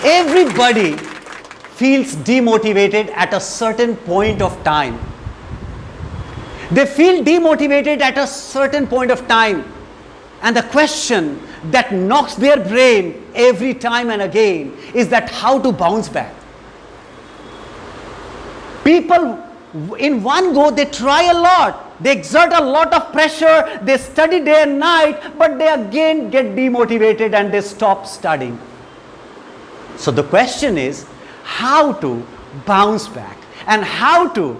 Everybody feels demotivated at a certain point of time. They feel demotivated at a certain point of time. And the question that knocks their brain every time and again is that how to bounce back. People in one go, they try a lot, they exert a lot of pressure, they study day and night, but they again get demotivated and they stop studying. So the question is how to bounce back and how to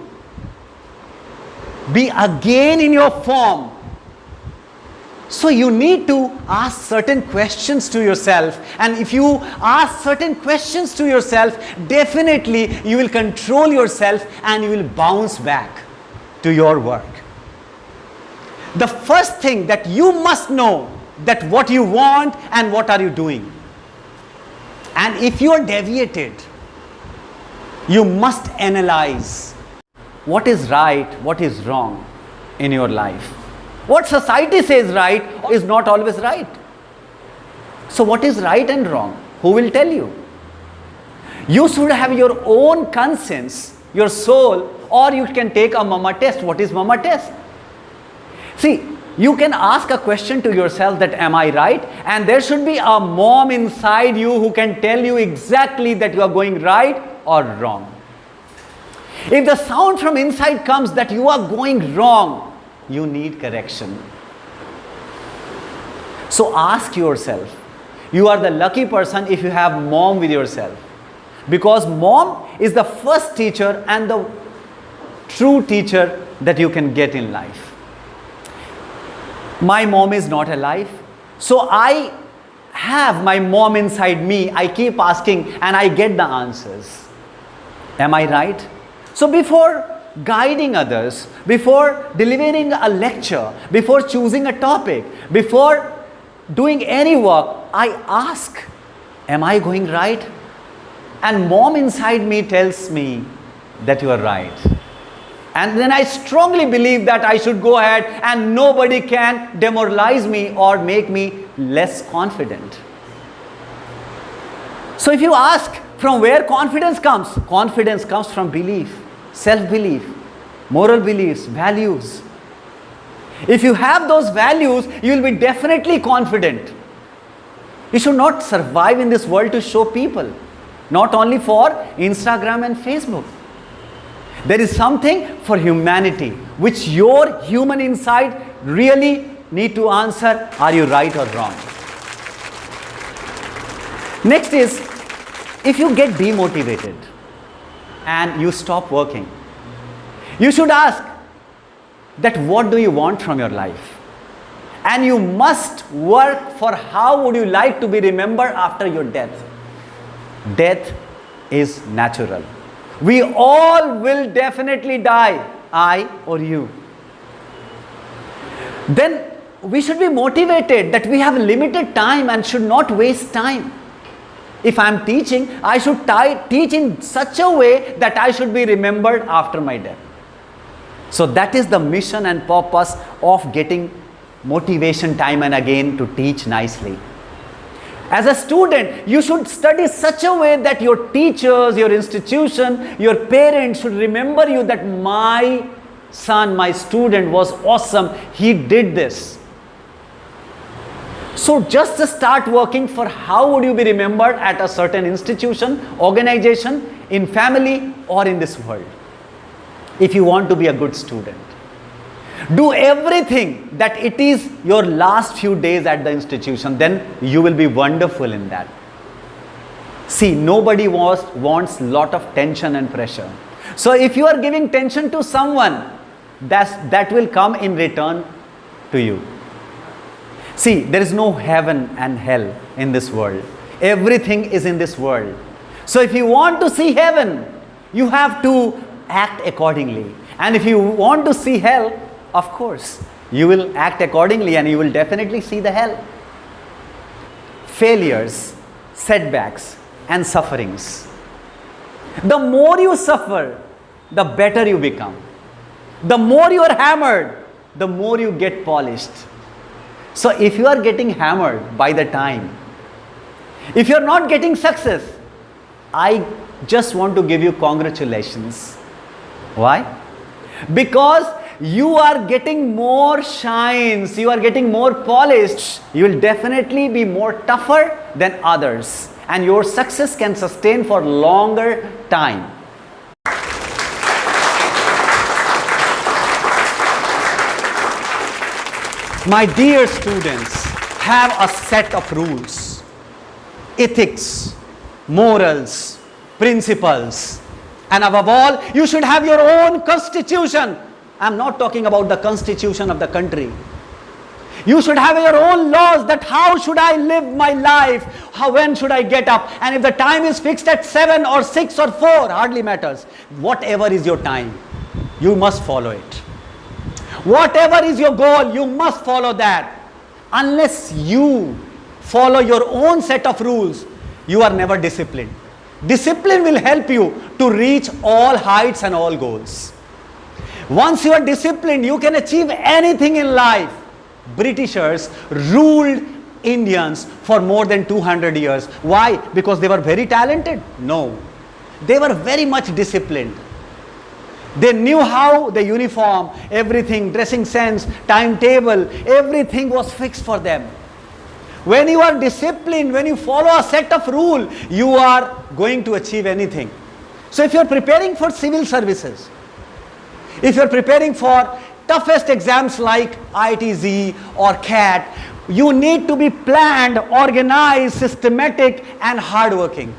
be again in your form. So you need to ask certain questions to yourself, and if you ask certain questions to yourself, definitely you will control yourself and you will bounce back to your work. The first thing that you must know that what you want and what are you doing. And if you are deviated, you must analyze what is right, what is wrong in your life. What society says right is not always right. So what is right and wrong? Who will tell you? You should have your own conscience, your soul, or you can take a mumma test. What is mumma test? See, you can ask a question to yourself that am I right? And there should be a mom inside you who can tell you exactly that you are going right or wrong. If the sound from inside comes that you are going wrong, you need correction. So ask yourself. You are the lucky person if you have mom with yourself. Because mom is the first teacher and the true teacher that you can get in life. My mom is not alive. So I have my mom inside me. I keep asking and I get the answers. Am I right? So before guiding others, before delivering a lecture, before choosing a topic, before doing any work, I ask, am I going right? And mom inside me tells me that you are right. And then I strongly believe that I should go ahead and nobody can demoralize me or make me less confident. So if you ask from where confidence comes from belief. Self-belief, moral beliefs, values. If you have those values, you will be definitely confident. You should not survive in this world to show people, not only for Instagram and Facebook. There is something for humanity, which your human inside really need to answer, are you right or wrong? Next is, if you get demotivated, and you stop working, you should ask that what do you want from your life? And you must work for how would you like to be remembered after your death. Death is natural. We all will definitely die, I or you. Then we should be motivated that we have limited time and should not waste time. If I am teaching, I should teach in such a way that I should be remembered after my death. So that is the mission and purpose of getting motivation time and again to teach nicely. As a student, you should study such a way that your teachers, your institution, your parents should remember you that my son, my student was awesome. He did this. So just start working for how would you be remembered at a certain institution, organization, in family or in this world. If you want to be a good student, do everything that it is your last few days at the institution, then you will be wonderful in that. See, nobody wants lot of tension and pressure. So if you are giving tension to someone, that will come in return to you. See, there is no heaven and hell in this world. Everything is in this world. So if you want to see heaven, you have to act accordingly. And if you want to see hell, of course, you will act accordingly and you will definitely see the hell. Failures, setbacks and sufferings. The more you suffer, the better you become. The more you are hammered, the more you get polished. So if you are getting hammered by the time, if you are not getting success, I just want to give you congratulations. Why? Because you are getting more shines, you are getting more polished, you will definitely be more tougher than others, and your success can sustain for longer time. My dear students, have a set of rules, ethics, morals, principles, and above all, you should have your own constitution. I'm not talking about the constitution of the country. You should have your own laws that how should I live my life, when should I get up, and if the time is fixed at 7 or 6 or 4, hardly matters. Whatever is your time, you must follow it. Whatever is your goal, you must follow that. Unless you follow your own set of rules, you are never disciplined. Discipline will help you to reach all heights and all goals. Once you are disciplined, you can achieve anything in life. Britishers ruled Indians for more than 200 years. Why? Because they were very talented? No. They were very much disciplined. They knew how the uniform, everything, dressing sense, timetable, everything was fixed for them. When you are disciplined, when you follow a set of rules, you are going to achieve anything. So if you are preparing for civil services, if you are preparing for toughest exams like ITZ or CAT, you need to be planned, organized, systematic and hardworking.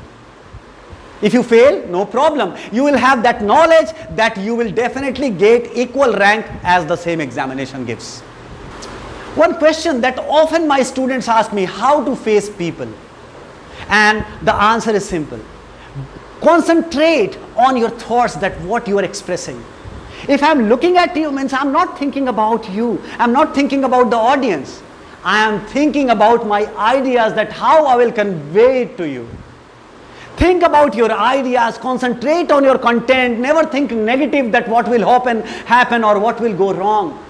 If you fail, no problem. You will have that knowledge that you will definitely get equal rank as the same examination gives. One question that often my students ask me, how to face people? And the answer is simple. Concentrate on your thoughts, that what you are expressing. If I'm looking at you, means I'm not thinking about you. I'm not thinking about the audience. I am thinking about my ideas, that how I will convey it to you. Think about your ideas, concentrate on your content, never think negative that what will happen or what will go wrong.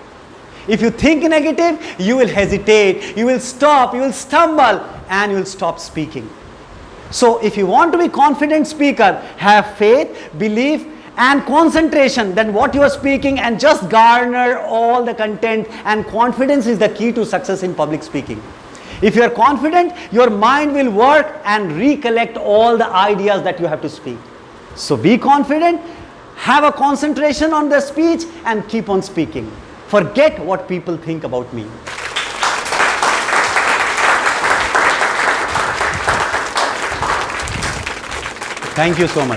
If you think negative, you will hesitate, you will stop, you will stumble and you will stop speaking. So if you want to be confident speaker, have faith, belief and concentration then what you are speaking, and just garner all the content, and confidence is the key to success in public speaking. If you are confident, your mind will work and recollect all the ideas that you have to speak. So be confident, have a concentration on the speech and keep on speaking. Forget what people think about me. Thank you so much.